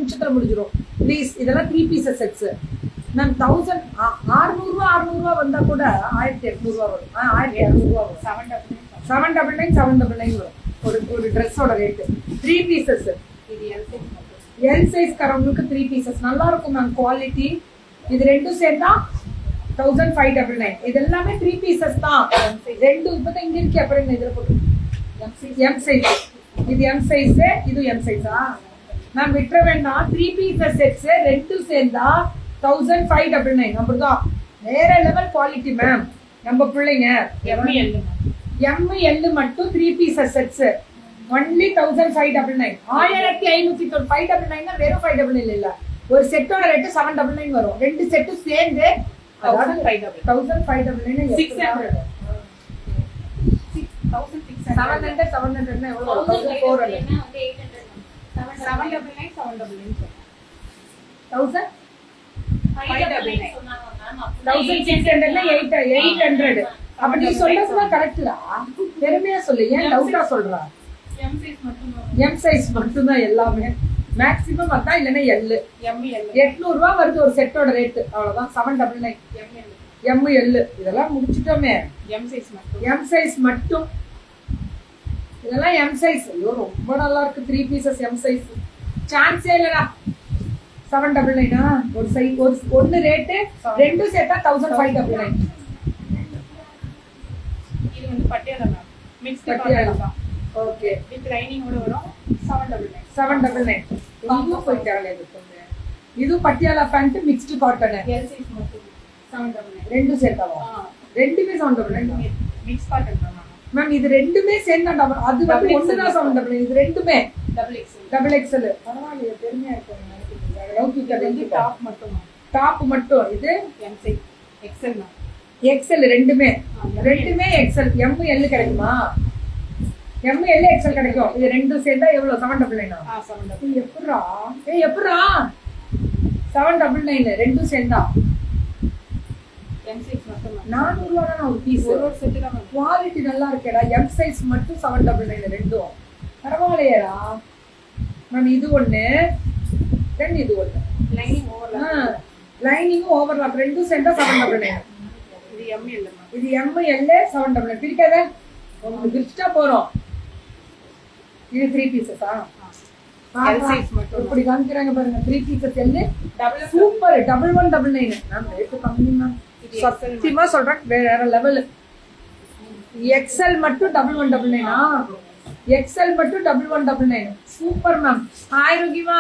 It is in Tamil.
நிமிஷத்துல முடிஞ்சிடும். ப்ளீஸ், இதெல்லாம் 3 பீசஸ் செட்ஸ் மேம். 1600 வந்தா கூட 1800 வரும். 1200 வரும். 799 799 வரும் ஒரு ட்ரெஸ்ஸோட ரேட்டு. 3 பீசஸ். எல் சைஸ் காரவங்களுக்கு 3 பீசஸ் நல்லா இருக்கும் மேம். குவாலிட்டி. இது ரெண்டும் சேர்த்தா 1599. இது எல்லாமே 3 பீசஸ் தான். ரெண்டு இப்பதான் இங்க இருக்கு. அப்புறம் இதுல போட்டு எம் சைஸ். இது எம் சைஸ், இது எம் சைஸா மேம். விட்டுற வேண்டாம். 3 பீசஸ் செட்ஸ் ரெண்டும் சேர்ந்தா 1599. அப்படிதான் வேற லெவல் குவாலிட்டி மேம். நம்ம பிள்ளைங்க எம் மட்டும் 3 பீசஸ் செட்ஸ் ஒன்லி 1599. 1500 599 வெறும் 599 இல்ல. ஒரு செட்டோட ரேட்டு 799 வரும். ரெண்டு செட்டு சேர்ந்து 1599. 600 700 700 எவ்வளவு? 1400. 799 799 1600 அப்ப நீ சொல்றதுதான் கரெக்டா? பெருமையா சொல்லு. ஏன் டவுட்டா சொல்றா? எம் சைஸ் மட்டும் தான் எல்லாமே. மேக்ஸிமம் அதான். இல்லன்னா எல் 800 ரூபாய் வருது ஒரு செட்டோட ரேட்டு. அவ்வளவுதான். 799 எம் எல். இதெல்லாம் முடிச்சிட்டோமே. எம் சைஸ் மட்டும். இதெல்லாம் எம் சைஸ். ஐயோ ரொம்ப நல்லா இருக்கு. 3 பீசஸ் எம் சைஸ். சான்ஸே இல்லடா. 799 ஒரு சைஸ். ஒன்னு ரேட்டு ரெண்டு சேர்த்தா 1599. இது வந்து Patiala ma'am. Mixed Patiala. Okay. With lining ஓட வரும். 799. 799. ரொம்ப போயிட்டாங்க இது. இது Patiala pant mixed cotton. L size மட்டும் 799. ரெண்டு சேர்த்தாவா? ரெண்டுமே 799. Mix cotton ma'am. இது ரெண்டுமே சேர்ந்தா டபுள். அது வந்து ஒண்ணுதான் 799. இது ரெண்டுமே டபுள் எக்ஸ்எல். பரவாயில்லையே, பெருமையா இருக்கு. டாப் மட்டும். டாப் மட்டும். இது M size XL ma'am. XL ரெண்டுமே எக்ஸ்எல். எம் எல் கிடைக்குமா? எம் எல் எக்ஸ்எல் கிடைக்கும். இது ரெண்டும் சேர்ந்தா எவ்வளவு? 799. எப்படா? எப்படா 799 ரெண்டும் சேர்ந்தா? எம் சைஸ் மட்டும் 400 ரூபாய் தான் ஒரு பீஸ். ஒரு செட் தான். குவாலிட்டி நல்லா இருக்கேடா. எம் சைஸ் மட்டும் 799 ரெண்டும். பரவாயில்லையேடா மேம். இது ஒண்ணு, தென் இது ஒண்ணு. லைனிங்கும் ஓவர்லாப் ரெண்டும் சேர்ந்தா 799. இது எம் எல். இது எம் எல் 799. பிரிக்காத. உங்களுக்கு பிரிச்சுட்டா போறோம். இது 3 பீசஸா? எல் சைஸ் மட்டும். இப்படி காமிக்கிறாங்க பாருங்க. 3 pieces L super. 1199 ma'am. Rate கம்மி மேம். சத்தியமா சொல்றேன், வேற லெவல். எக்ஸ்எல் மட்டும் 1199. எக்ஸ்எல் மட்டும் 1199. Super ma'am. ஹாய் ருகிமா.